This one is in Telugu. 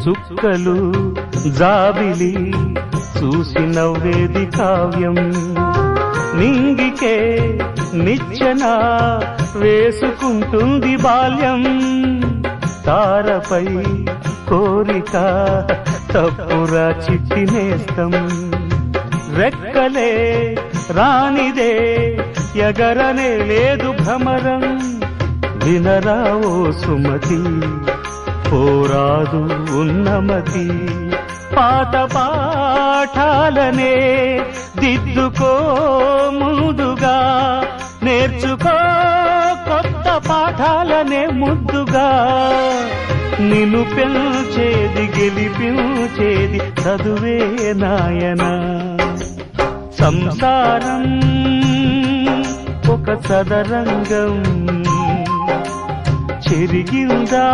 చుక్కలు జాబిలి చూసి నవ్వేది కావ్యం నింగికే నిచ్చెన వేసుకుంటుంది బాల్యం తారపై కోరిక తప్పురా చిట్టి నేస్తం రెక్కలే రానిదే ఎగరనే లేదు భ్రమరం వినరా ఓ సుమతి పోరాదు ఉన్నమతి పాత పాఠాలనే దిద్దుకో ముందుగా నేర్చుకో కొత్త పాఠాలనే ముద్దుగా నిన్ను పెంచేది గెలిపించేది చదువే నాయనా సంసారం ఒక చదరంగం చెరిగిందా